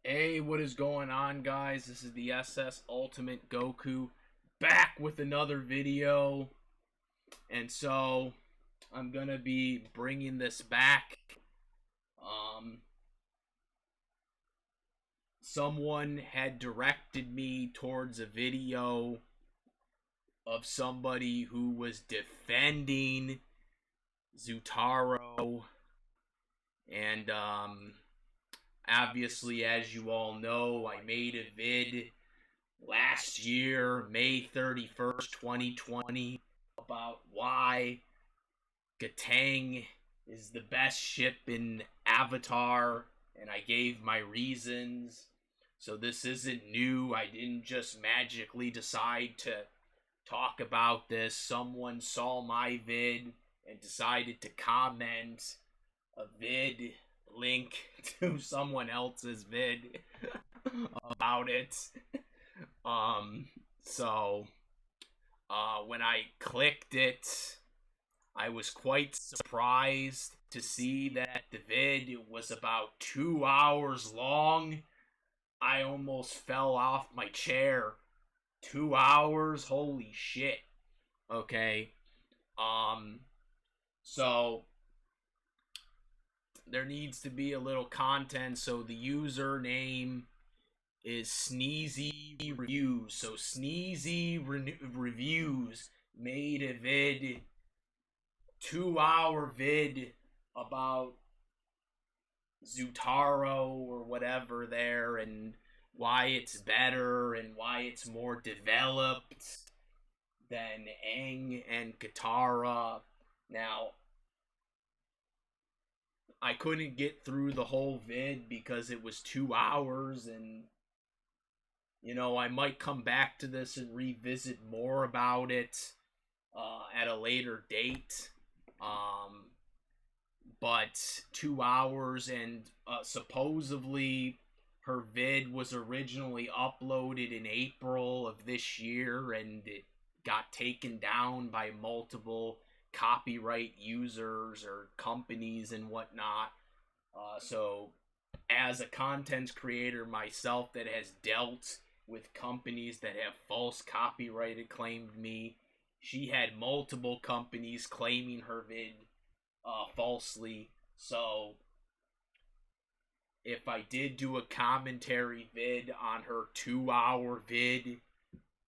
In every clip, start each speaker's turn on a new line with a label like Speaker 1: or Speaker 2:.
Speaker 1: Hey, what is going on, guys? This is the SS Ultimate Goku back with another video. And so, I'm gonna be bringing this back. Um, Someone had directed me towards a video of somebody who was defending Zutaro. And, obviously, as you all know, I made a vid last year, May 31st, 2020, about why Kataang is the best ship in Avatar, and I gave my reasons. So this isn't new. I didn't just magically decide to talk about this. Someone saw my vid and decided to comment a vid link to someone else's vid about it. So when I clicked it, I was quite surprised to see that the vid was about 2 hours long. I almost fell off my chair. 2 hours? Holy shit. Okay. So there needs to be a little content, so the username is Sneezy Reviews. So Sneezy Reviews made a vid, 2 hour vid about Zutaro or whatever there, and why it's better and why it's more developed than Aang and Katara. Now, I couldn't get through the whole vid because it was 2 hours, and I might come back to this and revisit more about it at a later date. But 2 hours, and supposedly her vid was originally uploaded in April of this year, and it got taken down by multiple copyright users or companies and whatnot. So as a content creator myself that has dealt with companies that have false copyrighted claimed me, she had multiple companies claiming her vid falsely. So if I did do a commentary vid on her 2 hour vid,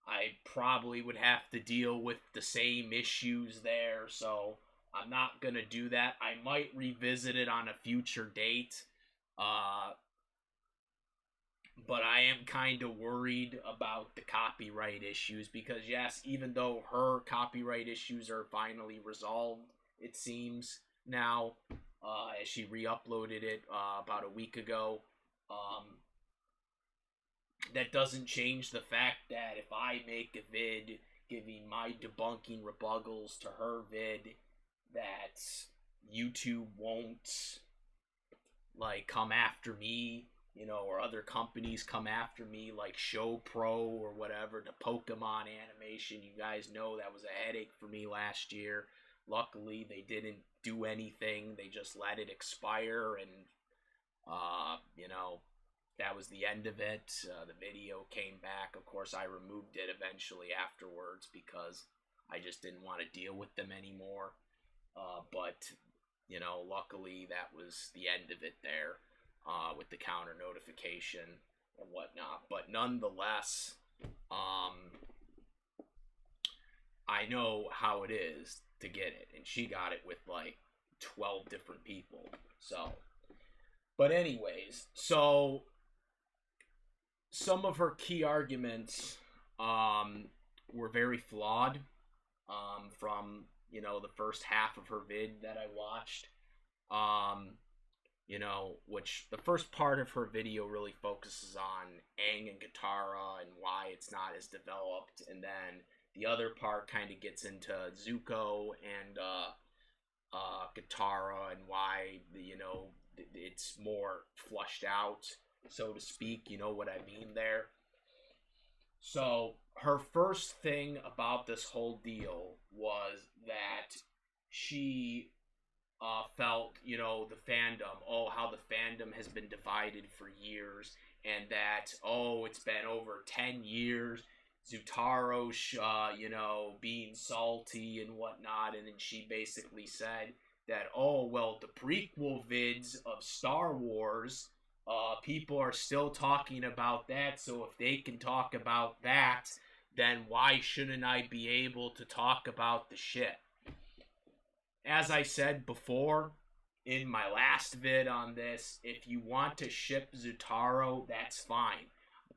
Speaker 1: I probably would have to deal with the same issues there. So I'm not gonna do that. I might revisit it on a future date. But I am kind of worried about the copyright issues because, yes, even though her copyright issues are finally resolved, it seems now, as she re-uploaded it about a week ago, that doesn't change the fact that if I make a vid giving my debunking rebuttals to her vid, that YouTube won't come after me, or other companies come after me like Show Pro or whatever, the Pokemon animation. You guys know that was a headache for me last year. Luckily, they didn't do anything. They just let it expire, and that was the end of it. The video came back. Of course, I removed it eventually afterwards because I just didn't want to deal with them anymore. But luckily that was the end of it there, with the counter notification and whatnot. But nonetheless, I know how it is to get it, and she got it with 12 different people. So, but anyways, so some of her key arguments were very flawed, from the first half of her vid that I watched. Which the first part of her video really focuses on Aang and Katara and why it's not as developed, and then the other part kind of gets into Zuko and Katara and why it's more flushed out, so to speak. You know what I mean there. So her first thing about this whole deal was that she felt, the fandom, how the fandom has been divided for years, and that, it's been over 10 years, Zutaro, being salty and whatnot, and then she basically said that, the prequel vids of Star Wars, people are still talking about that, so if they can talk about that, then why shouldn't I be able to talk about the shit? As I said before in my last vid on this, if you want to ship Zutaro, that's fine.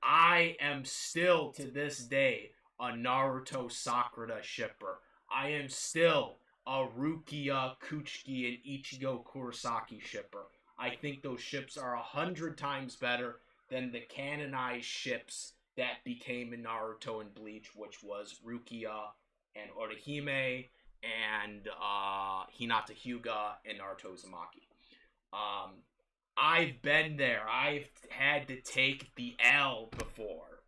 Speaker 1: I am still, to this day, a Naruto Sakura shipper. I am still a Rukia, Kuchiki, and Ichigo Kurosaki shipper. I think those ships are 100 times better than the canonized ships that became in Naruto and Bleach, which was Rukia and Orihime and Hinata Hyuga and Naruto Uzumaki. I've been there. I've had to take the L before.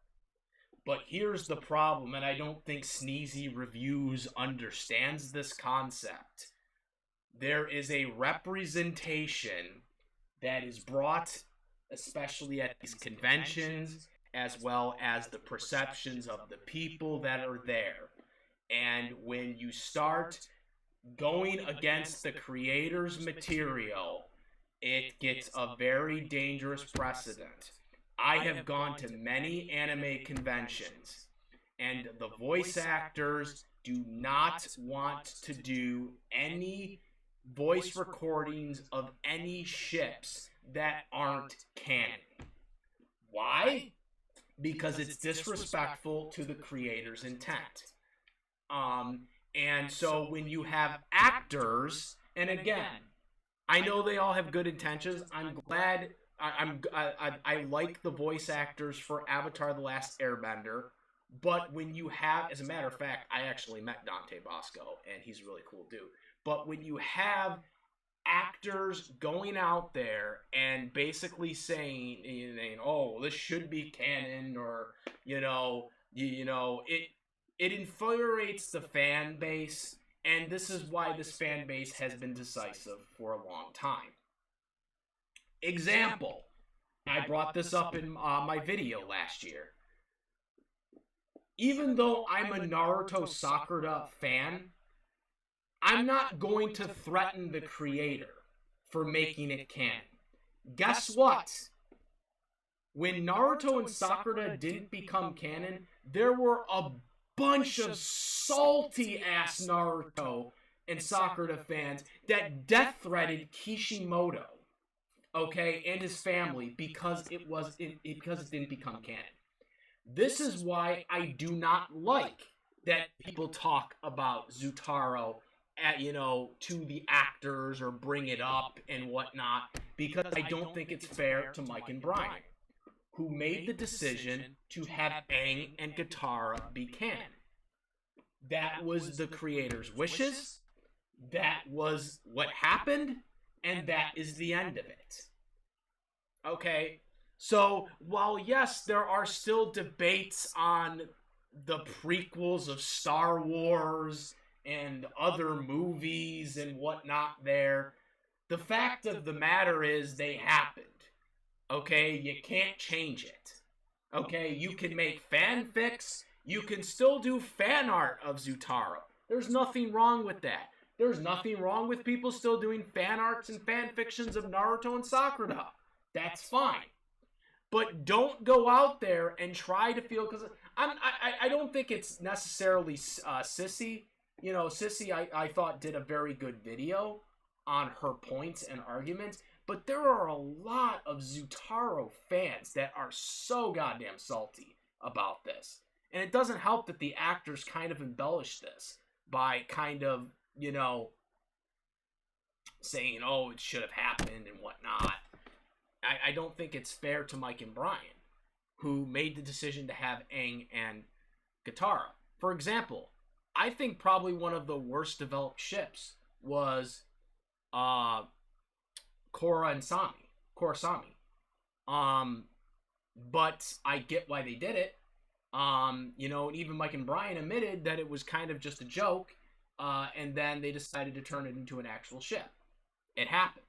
Speaker 1: But here's the problem, and I don't think Sneezy Reviews understands this concept. There is a representation that is brought, especially at these conventions, as well as the perceptions of the people that are there. And when you start going against the creator's material, it gets a very dangerous precedent. I have gone to many anime conventions, and the voice actors do not want to do any voice recordings of any ships that aren't canon. Why? Because it's disrespectful to the creator's intent. And so when you have actors, and again, I know they all have good intentions. I'm glad. I like the voice actors for Avatar: The Last Airbender, but when you have, as a matter of fact, I actually met Dante Bosco, and he's a really cool dude. But when you have actors going out there and basically saying, this should be canon, or it infuriates the fan base, and this is why this fan base has been decisive for a long time. Example, I brought this up in my video last year. Even though I'm a Naruto Sakura fan, I'm not going to threaten the creator for making it canon. Guess what? When Naruto and Sakura didn't become canon, there were a bunch of salty-ass Naruto and Sakura fans that death-threatened Kishimoto, and his family because it didn't become canon. This is why I do not like that people talk about Zutaro to the actors or bring it up and whatnot, because I don't think it's fair to Mike and Brian, who made the decision to have Aang and Katara be canon. That was the creator's wishes, that was what happened, and that is the end of it. Okay, so while yes, there are still debates on the prequels of Star Wars and other movies and whatnot there, the fact of the matter is they happened. Okay, you can't change it. Okay, you can make fanfics, you can still do fan art of Zutaro. There's nothing wrong with that. There's nothing wrong with people still doing fan arts and fan fictions of Naruto and Sakura. That's fine. But don't go out there and try to feel, because I don't think it's necessarily Sissy. Sissy I thought did a very good video on her points and arguments, but there are a lot of Zutaro fans that are so goddamn salty about this. And it doesn't help that the actors kind of embellish this by kind of, saying, it should have happened and whatnot. I don't think it's fair to Mike and Brian, who made the decision to have Aang and Katara. For example, I think probably one of the worst developed ships was Korra and Sami. But I get why they did it. And even Mike and Brian admitted that it was kind of just a joke, and then they decided to turn it into an actual ship. It happened.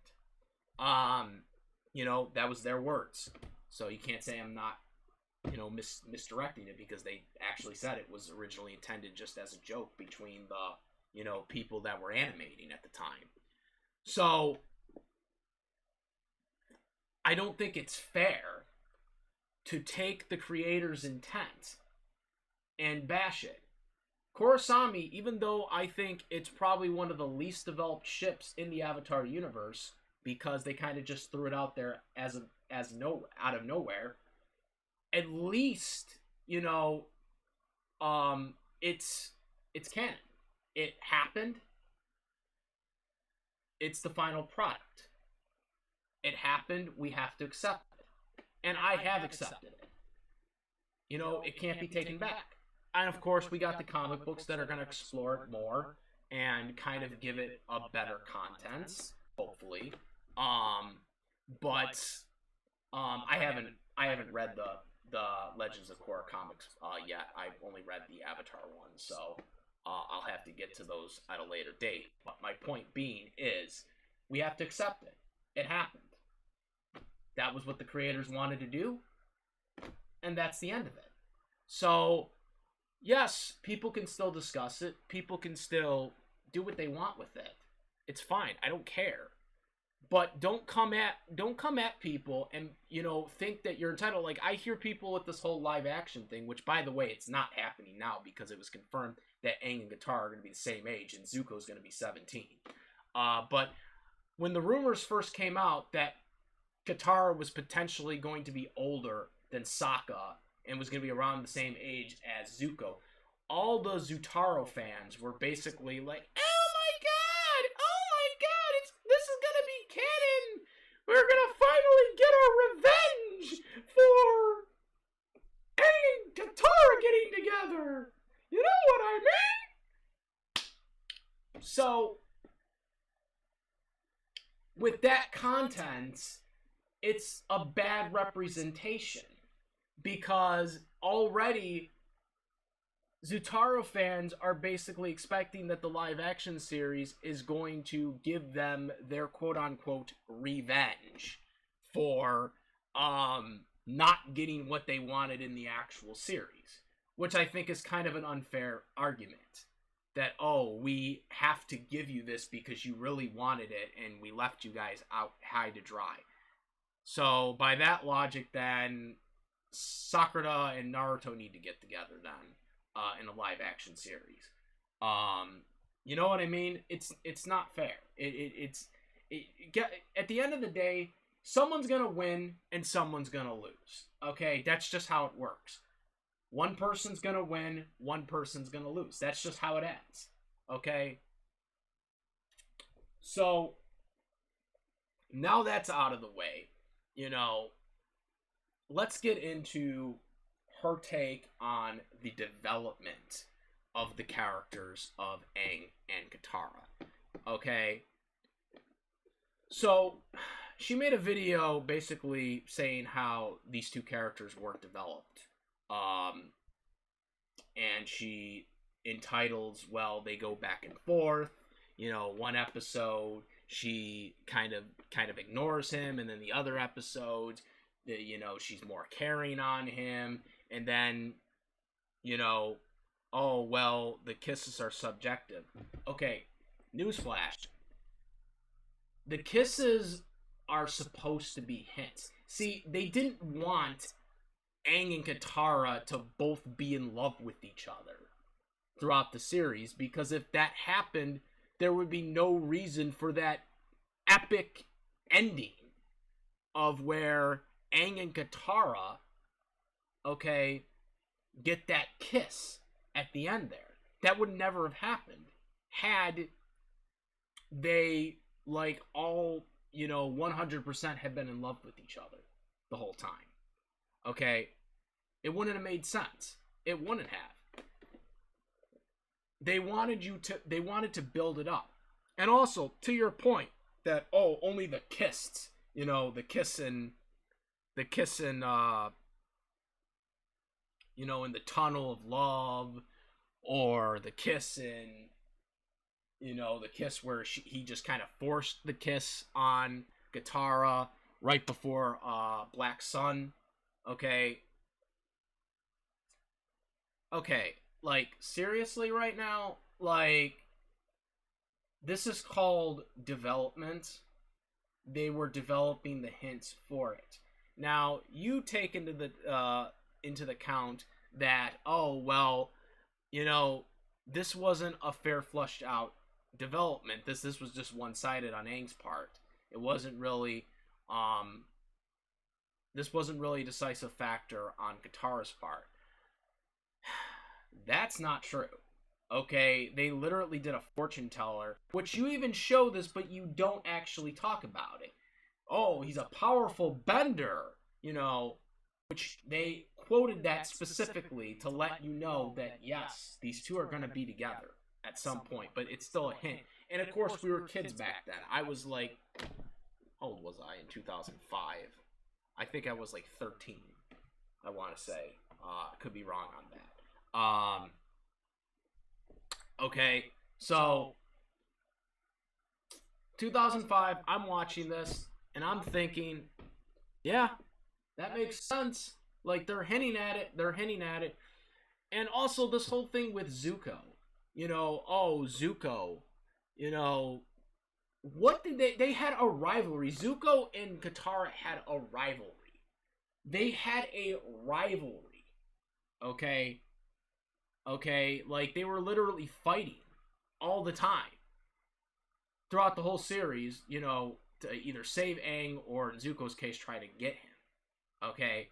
Speaker 1: That was their words. So you can't say I'm not, misdirecting it, because they actually said it was originally intended just as a joke between the, people that were animating at the time. So I don't think it's fair to take the creator's intent and bash it. Korosami, even though I think it's probably one of the least developed ships in the Avatar universe, because they kind of just threw it out there out of nowhere, at least, it's canon. It happened. It's the final product. It happened. We have to accept it. And I have accepted it. It can't be taken back. And of course, we got the comic books that are going to explore it more and kind of give it a better contents, hopefully. But I haven't read the Legends of Korra comics yet. I've only read the Avatar one, so I'll have to get to those at a later date. But my point being is, we have to accept it. It happened. That was what the creators wanted to do, and that's the end of it. So, yes, people can still discuss it. People can still do what they want with it. It's fine. I don't care. But don't come at people and, think that you're entitled. Like, I hear people with this whole live action thing, which, by the way, it's not happening now, because it was confirmed that Aang and Katara are going to be the same age and Zuko's going to be 17. But when the rumors first came out that Katara was potentially going to be older than Sokka and was going to be around the same age as Zuko, all the Zutaro fans were basically like, "Oh my god! This is going to be canon! We're going to finally get our revenge for Aang and Katara getting together! You know what I mean?" So, with that content, it's a bad representation, because already Zutaro fans are basically expecting that the live action series is going to give them their quote unquote revenge for not getting what they wanted in the actual series, which I think is kind of an unfair argument. That, we have to give you this because you really wanted it and we left you guys out high to dry. So, by that logic, then, Sakura and Naruto need to get together, then, in a live-action series. You know what I mean? It's not fair. At the end of the day, someone's gonna win and someone's gonna lose. Okay? That's just how it works. One person's gonna win, one person's gonna lose. That's just how it ends. Okay? So, now that's out of the way, let's get into her take on the development of the characters of Aang and Katara. Okay? So, she made a video basically saying how these two characters weren't developed. And she entitles, well, they go back and forth. One episode, she kind of ignores him, and then the other episodes, she's more caring on him, and then, oh, well, the kisses are subjective. Okay, newsflash. The kisses are supposed to be hints. See, they didn't want Aang and Katara to both be in love with each other throughout the series, because if that happened, there would be no reason for that epic ending of where Aang and Katara, get that kiss at the end there. That would never have happened had they, all, 100% had been in love with each other the whole time. Okay? It wouldn't have made sense. It wouldn't have. They wanted to build it up. And also, to your point, that, only the kissed, the kissing, in the tunnel of love, or the kiss in the kiss where he just kind of forced the kiss on Katara right before Black Sun. Okay. Okay, like, seriously right now? Like, this is called development. They were developing the hints for it. Now, you take into the count that, oh, well, this wasn't a fair flushed out development. This was just one-sided on Aang's part. It wasn't really this wasn't really a decisive factor on Katara's part. That's not true. Okay, they literally did a fortune teller, which you even show this, but you don't actually talk about it. Oh, he's a powerful bender, which they quoted that specifically to let you know that, yes, these two are going to be together at some point, but it's still a hint. And of course, we were kids back then. I was like, how old was I in 2005? I think I was like 13, I want to say. I could be wrong on that. Okay, so 2005, I'm watching this, and I'm thinking, yeah, that makes sense. Like, they're hinting at it. And also, this whole thing with Zuko. Zuko, what did they had a rivalry. Zuko and Katara had a rivalry. They had a rivalry. Okay? Okay? Like, they were literally fighting all the time. Throughout the whole series, to either save Aang or, in Zuko's case, try to get him. Okay?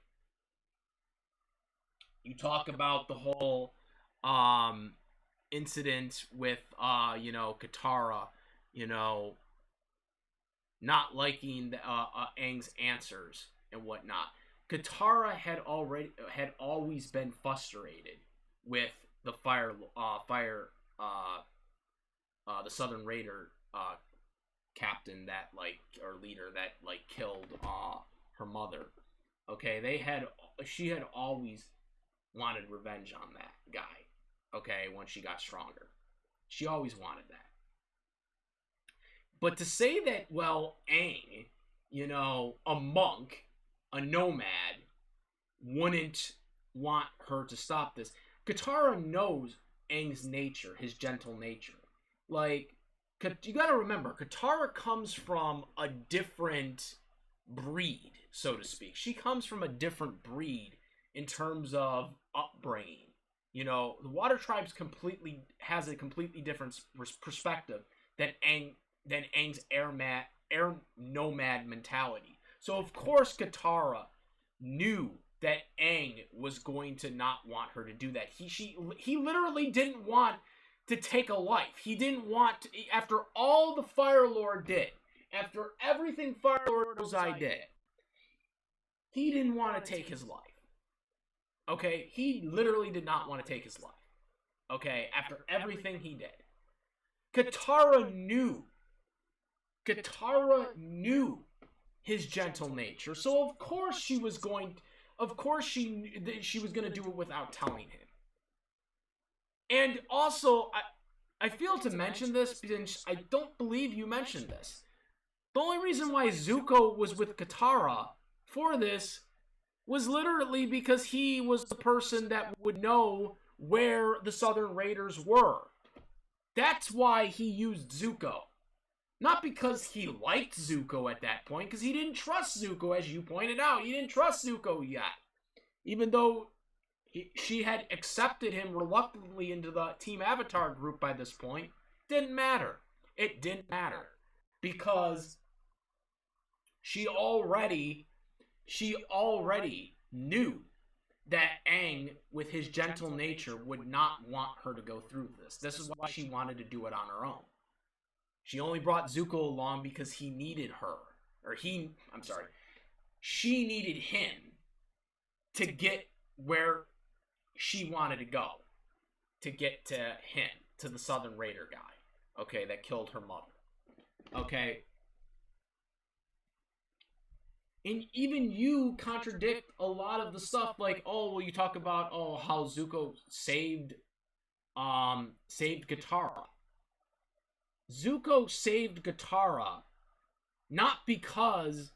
Speaker 1: You talk about the whole incident with, Katara, not liking Aang's answers and whatnot. Katara had always been frustrated with the the Southern Raider captain that or leader that killed her mother. Okay, she had always wanted revenge on that guy. Okay, when she got stronger, she always wanted that. But to say that, well, Aang, a monk, a nomad, wouldn't want her to stop this. Katara knows Aang's nature, his gentle nature. Like, you gotta remember, Katara comes from a different breed, so to speak. She comes from a different breed in terms of upbringing. The Water Tribe's has a completely different perspective than Aang's air nomad mentality. So of course Katara knew that Aang was going to not want her to do that. He literally didn't want to take a life. He didn't want to, after all the Fire Lord did, after everything Fire Lord Ozai did, he didn't want to take his life. Okay, he literally did not want to take his life. Okay, after everything he did. Katara knew his gentle nature. So of course she was going to do it without telling him. And also, I failed to mention this because I don't believe you mentioned this. The only reason why Zuko was with Katara for this was literally because he was the person that would know where the Southern Raiders were. That's why he used Zuko. Not because he liked Zuko at that point, because he didn't trust Zuko, as you pointed out. He didn't trust Zuko yet. Even though she had accepted him reluctantly into the Team Avatar group by this point, didn't matter. It didn't matter. Because she already knew that Aang, with his gentle nature, would not want her to go through this. This is why she wanted to do it on her own. She only brought Zuko along because he needed her. She needed him to get where she wanted to go. To get to him, to the Southern Raider guy. Okay, that killed her mother. Okay. And even you contradict a lot of the stuff, like, you talk about, how Zuko saved Katara. Zuko saved Katara not because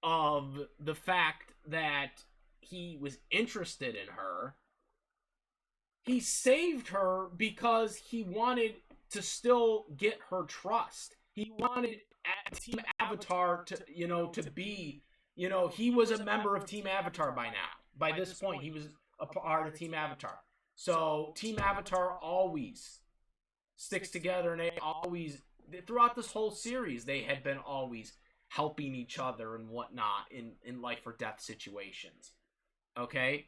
Speaker 1: of the fact that he was interested in her. He saved her because he wanted to still get her trust. He wanted Team Avatar to be, he was a member of Team Avatar by now. By this point, he was a part of Team Avatar. So Team Avatar always sticks together, and they always, throughout this whole series, they had been always helping each other and whatnot in life or death situations. Okay?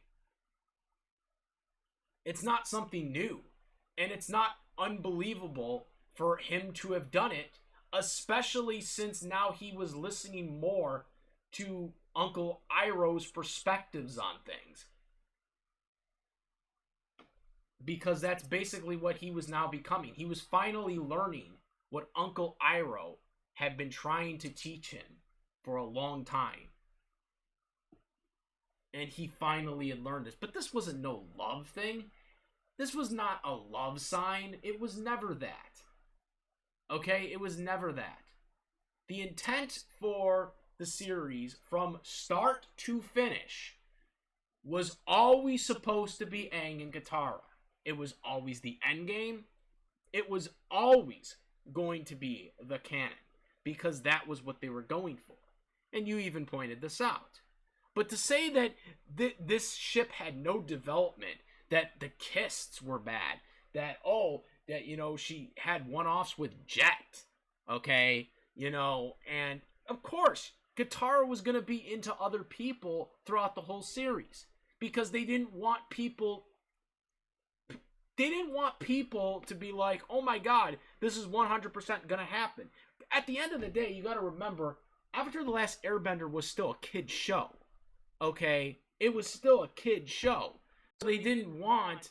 Speaker 1: It's not something new. And it's not unbelievable for him to have done it, especially since now he was listening more to Uncle Iroh's perspectives on things. Because that's basically what he was now becoming. He was finally learning what Uncle Iroh had been trying to teach him for a long time. And he finally had learned this. But this wasn't no love thing. This was not a love sign. It was never that. Okay? It was never that. The intent for the series from start to finish was always supposed to be Aang and Katara. It was always the end game. It was always going to be the canon, because that was what they were going for. And you even pointed this out. But to say that this ship had no development, that the Kists were bad, that she had one-offs with Jet, okay, and of course Katara was going to be into other people throughout the whole series, because they didn't want people to be like, oh my god, this is 100% gonna happen. At the end of the day, you gotta remember, Avatar The Last Airbender was still a kid's show. Okay? It was still a kid's show. So they didn't want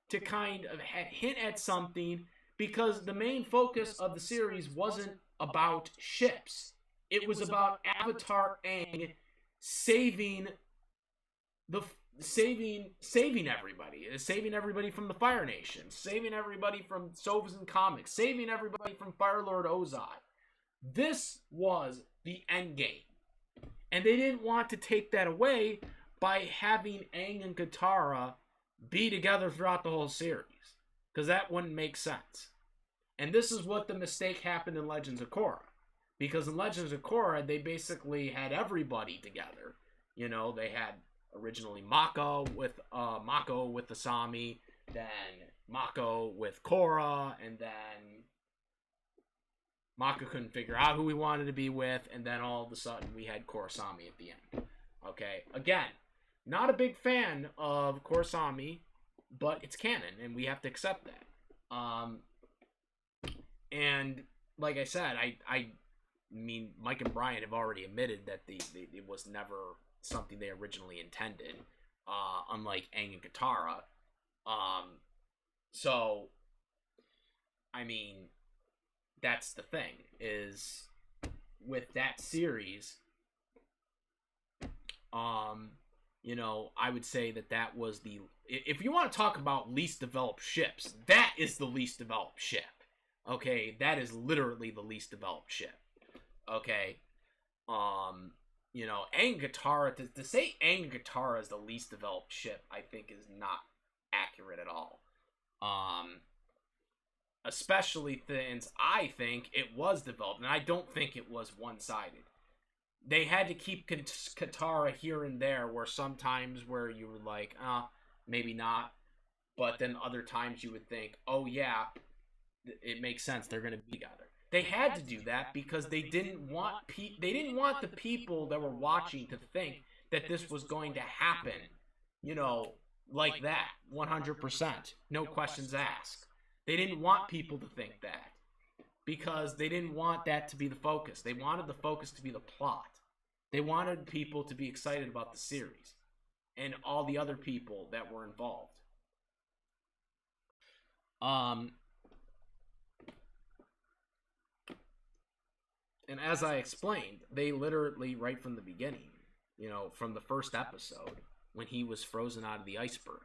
Speaker 1: to kind of hint at something, because the main focus of the series wasn't about ships. It was about Avatar Aang saving everybody from the Fire Nation, saving everybody from Sovs Comics, saving everybody from Fire Lord Ozai. This was the end game. And they didn't want to take that away by having Aang and Katara be together throughout the whole series, because that wouldn't make sense. And this is what the mistake happened in Legends of Korra, because in Legends of Korra, they basically had everybody together. They had originally Mako with Asami, then Mako with Korra, and then Mako couldn't figure out who he wanted to be with, and then all of a sudden we had Korrasami at the end. Okay, again, not a big fan of Korrasami, but it's canon, and we have to accept that. And like I said, I mean, Mike and Brian have already admitted that it was never something they originally intended, unlike Aang and Katara. So, I mean, that's the thing, is with that series, I would say that was if you want to talk about least developed ships, that is the least developed ship. Okay, that is literally the least developed ship. Okay, Aang and Katara, to say Aang and Katara is the least developed ship, I think is not accurate at all. Especially since I think it was developed, and I don't think it was one-sided. They had to keep Katara here and there, where sometimes where you were like, maybe not, but then other times you would think, oh yeah, it makes sense, they're going to be together. They had to do that because they didn't want the people that were watching to think that this was going to happen, like that, 100%, no questions asked. They didn't want people to think that, because they didn't want that to be the focus. They wanted the focus to be the plot. They wanted people to be excited about the series and all the other people that were involved. And as I explained, they literally, right from the beginning, from the first episode, when he was frozen out of the iceberg,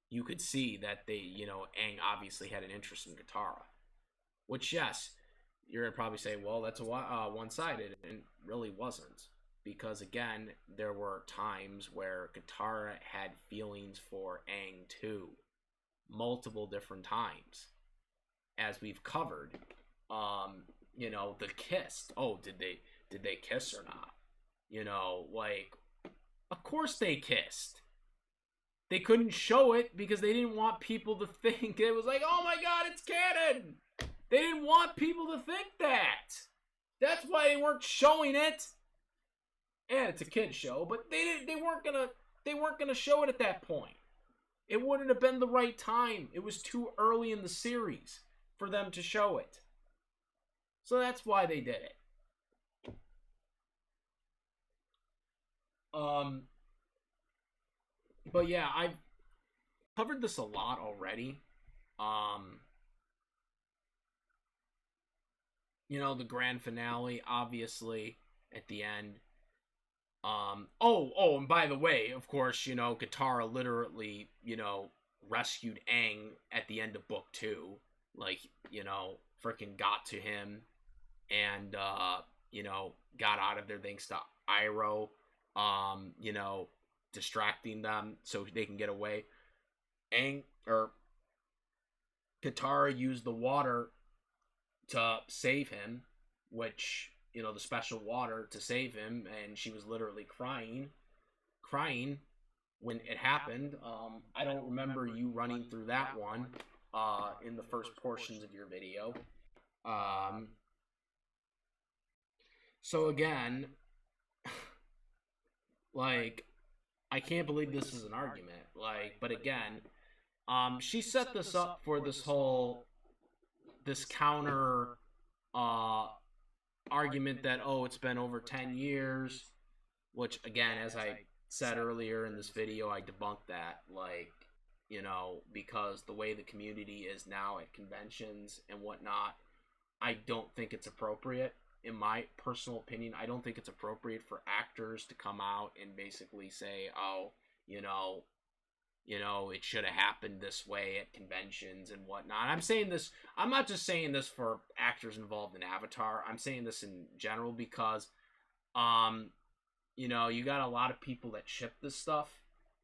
Speaker 1: you could see that Aang obviously had an interest in Katara. Which, yes, you're gonna probably say, well, that's one-sided, and it really wasn't, because again, there were times where Katara had feelings for Aang too, multiple different times, as we've covered. Um, the kiss. Oh, did they kiss or not? Like, of course they kissed. They couldn't show it because they didn't want people to think it was like, oh my god, it's canon. They didn't want people to think that. That's why they weren't showing it. And it's a kid show, but they weren't gonna show it at that point. It wouldn't have been the right time. It was too early in the series for them to show it. So that's why they did it. Um, but yeah, I've covered this a lot already. Um, the grand finale, obviously, at the end. And by the way, of course, Katara literally, rescued Aang at the end of book 2. Like, freaking got to him and, got out of there thanks to Iroh, distracting them so they can get away. Aang, or Katara used the water to save him, which, the special water to save him, and she was literally crying when it happened. I don't remember you running through that one in the first portions of your video. So again, like, I can't believe this is an argument. Like, but again, she set this up for this counter argument that, oh, it's been over 10 years, which again, as I said earlier in this video, I debunked that, like, because the way the community is now at conventions and whatnot, I don't think it's appropriate. In my personal opinion, I don't think it's appropriate for actors to come out and basically say, oh, it should have happened this way at conventions and whatnot. I'm not just saying this for actors involved in Avatar. I'm saying this in general because, you got a lot of people that ship this stuff,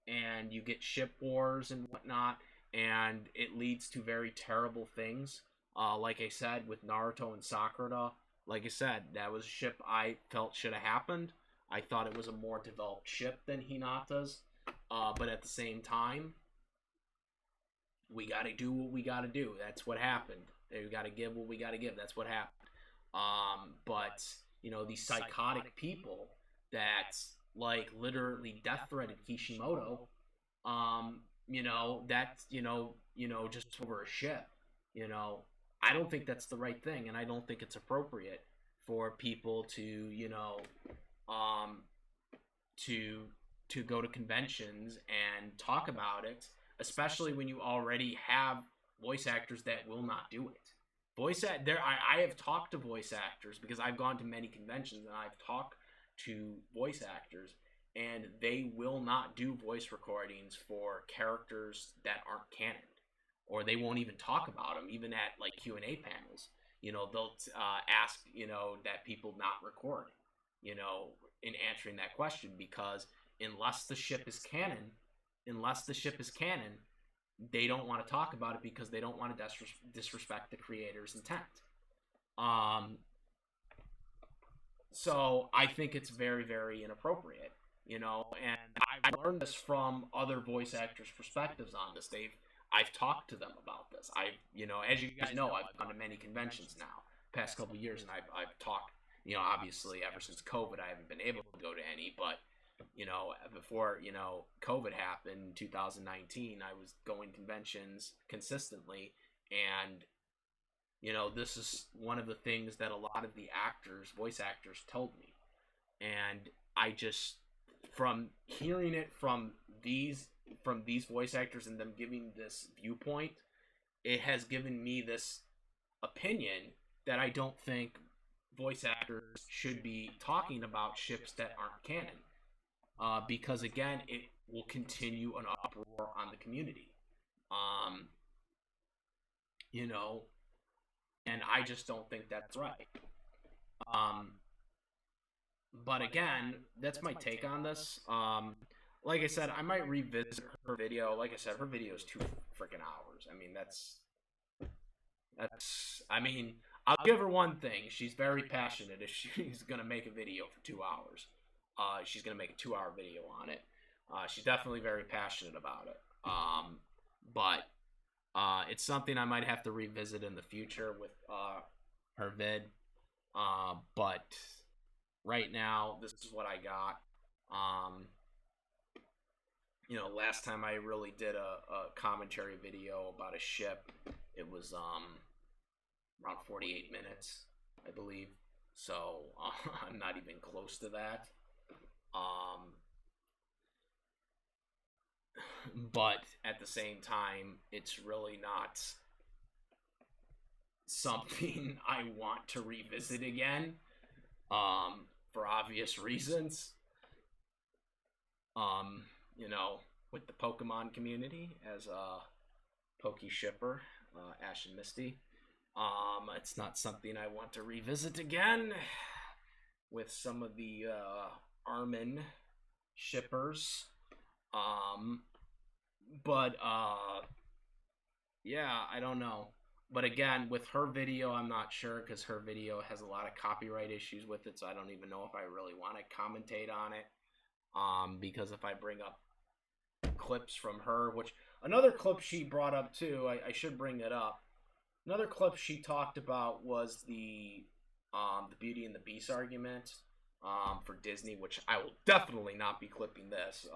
Speaker 1: and you get ship wars and whatnot, and it leads to very terrible things. Like I said, with Naruto and Sakura, like I said, that was a ship I felt should have happened. I thought it was a more developed ship than Hinata's. But at the same time, we got to do what we got to do. That's what happened. We got to give what we got to give. That's what happened. But these psychotic people that, like, literally death threatened Kishimoto, that's, just over a ship. I don't think that's the right thing, and I don't think it's appropriate for people to, to go to conventions and talk about it, especially when you already have voice actors that will not do it. I have talked to voice actors because I've gone to many conventions and I've talked to voice actors, and they will not do voice recordings for characters that aren't canon, or they won't even talk about them, even at like Q&A panels. They'll ask, that people not record, in answering that question, because unless the ship is canon, they don't want to talk about it because they don't want to disrespect the creator's intent. So I think it's very, very inappropriate, and I've learned this from other voice actors' perspectives on this. I've talked to them about this. As you guys know, I've gone to many conventions now, past couple of years, and I've talked. Obviously, ever since COVID, I haven't been able to go to any, but before COVID happened in 2019, I was going conventions consistently, and this is one of the things that a lot of the voice actors told me, and I just, from hearing it from these voice actors and them giving this viewpoint, it has given me this opinion that I don't think voice actors should be talking about ships that aren't canon, because again, it will continue an uproar on the community. and I just don't think that's right. But again, that's my take on this. Like I said, I might revisit her video. Like I said, her video is 2 freaking hours. I mean, that's. I mean, I'll give her one thing. She's very passionate. If she's gonna make a video for 2 hours, she's gonna make a 2 hour video on it. She's definitely very passionate about it. But it's something I might have to revisit in the future with her vid. But right now, this is what I got. Last time I really did a commentary video about a ship, it was around 48 minutes, I believe. So I'm not even close to that. But at the same time, it's really not something I want to revisit again, for obvious reasons. With the Pokemon community as a Poke shipper, Ash and Misty, it's not something I want to revisit again. With some of the Armin shippers, but yeah, I don't know. But again, with her video, I'm not sure, because her video has a lot of copyright issues with it, so I don't even know if I really want to commentate on it. Because if I bring up clips from her, which another clip she brought up too, I should bring it up. Another clip she talked about was the Beauty and the Beast argument for Disney, which I will definitely not be clipping this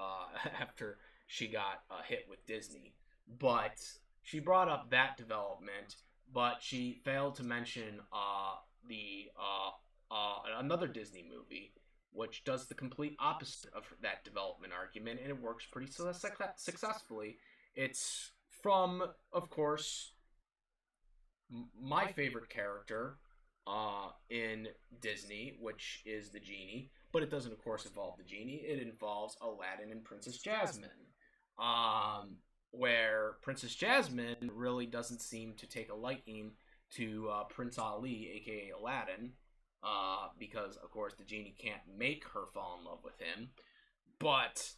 Speaker 1: after she got hit with Disney. But she brought up that development, but she failed to mention another Disney movie, which does the complete opposite of that development argument, and it works pretty successfully. It's from, of course, my favorite character in Disney, which is the genie, but it doesn't, of course, involve the genie. It involves Aladdin and Princess Jasmine, where Princess Jasmine really doesn't seem to take a liking to Prince Ali, aka Aladdin, because, of course, the genie can't make her fall in love with him. But,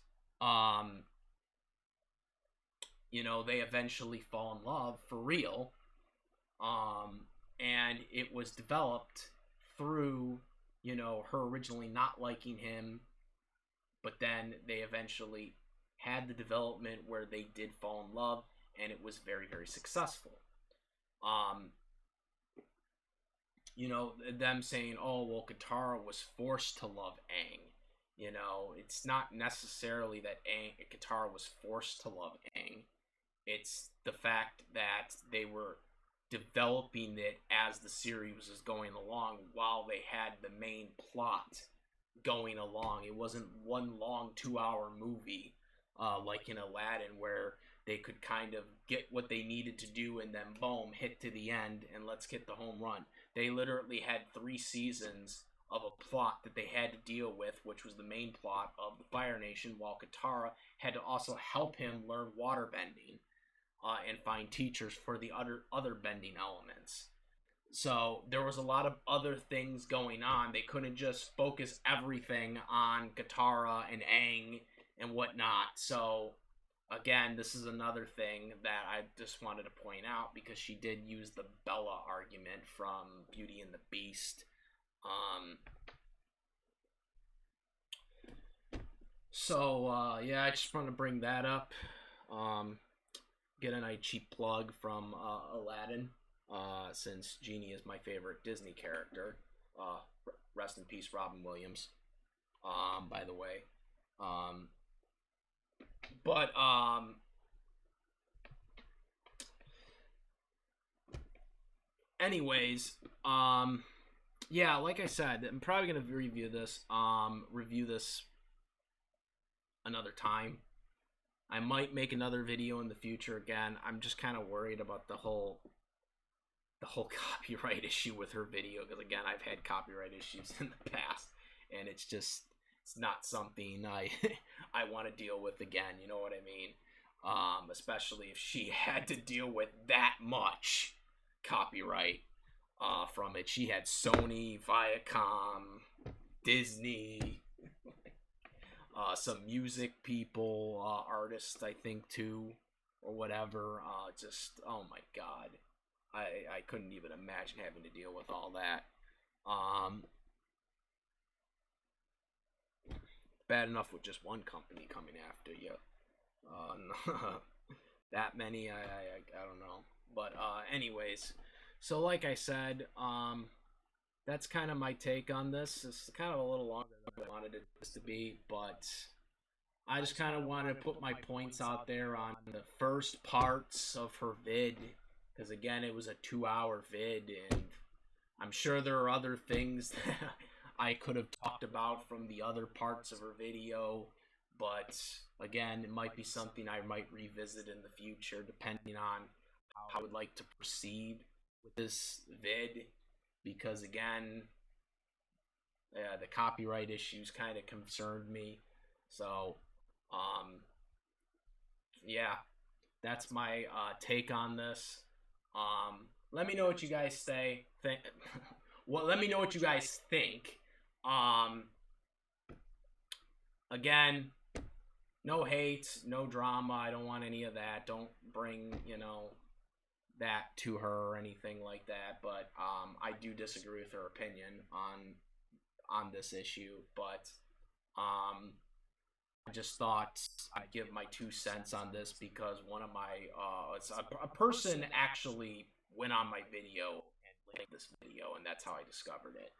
Speaker 1: they eventually fall in love for real. And it was developed through, her originally not liking him, but then they eventually had the development where they did fall in love, and it was very, very successful. Them saying, oh, well, Katara was forced to love Aang. It's not necessarily that Katara was forced to love Aang. It's the fact that they were developing it as the series was going along, while they had the main plot going along. It wasn't one long 2-hour movie like in Aladdin, where they could kind of get what they needed to do and then boom, hit to the end and let's get the home run. They literally had 3 seasons of a plot that they had to deal with, which was the main plot of the Fire Nation, while Katara had to also help him learn water bending and find teachers for the other bending elements. So there was a lot of other things going on. They couldn't just focus everything on Katara and Aang and whatnot. So again, this is another thing that I just wanted to point out, because she did use the Bella argument from Beauty and the Beast. Yeah, I just wanted to bring that up. Get a nice cheap plug from Aladdin, since Genie is my favorite Disney character. Rest in peace, Robin Williams, by the way. But anyways, yeah, like I said, I'm probably gonna review this another time. I might make another video in the future. Again, I'm just kind of worried about the whole copyright issue with her video, because again, I've had copyright issues in the past, and it's not something I want to deal with again. You know what I mean? Especially if she had to deal with that much copyright. from it. She had Sony, Viacom, Disney, some music people, artists, I think, too, or whatever. Just, oh my god. I couldn't even imagine having to deal with all that. Bad enough with just one company coming after you. That many, I don't know. But anyways, so like I said, that's kind of my take on this. It's kind of a little longer than I wanted this to be, but I just kind of wanted to put my points out there on the first parts of her vid, because again, it was a 2-hour vid, and I'm sure there are other things that I could have talked about from the other parts of her video, but again, it might be something I might revisit in the future, depending on how I would like to proceed with this vid, because again, the copyright issues kind of concerned me. So, yeah, that's my take on this. Let me know what you guys say. Well, let me know what you guys think. Again, no hate, no drama. I don't want any of that. Don't bring, that to her or anything like that. But I do disagree with her opinion on this issue. But I just thought I'd give my 2 cents on this, because one of my a person actually went on my video and linked this video, and that's how I discovered it.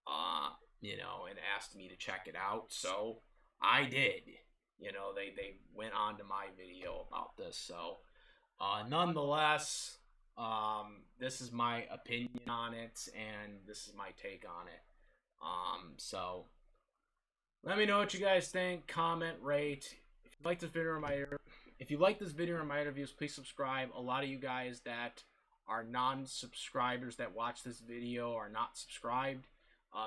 Speaker 1: And asked me to check it out, so I did. They went on to my video about this. So nonetheless, this is my opinion on it, and this is my take on it. So let me know what you guys think. Comment, rate. If you like this video or my reviews, please subscribe. A lot of you guys that are non-subscribers that watch this video are not subscribed.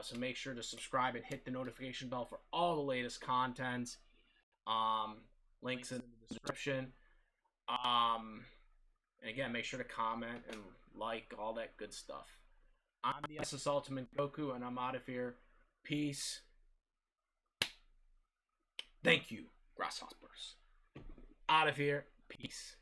Speaker 1: So make sure to subscribe and hit the notification bell for all the latest content. Links in the description. And again, make sure to comment and like, all that good stuff. I'm the SS Ultimate Goku, and I'm out of here. Peace. Thank you, grasshoppers. Out of here. Peace.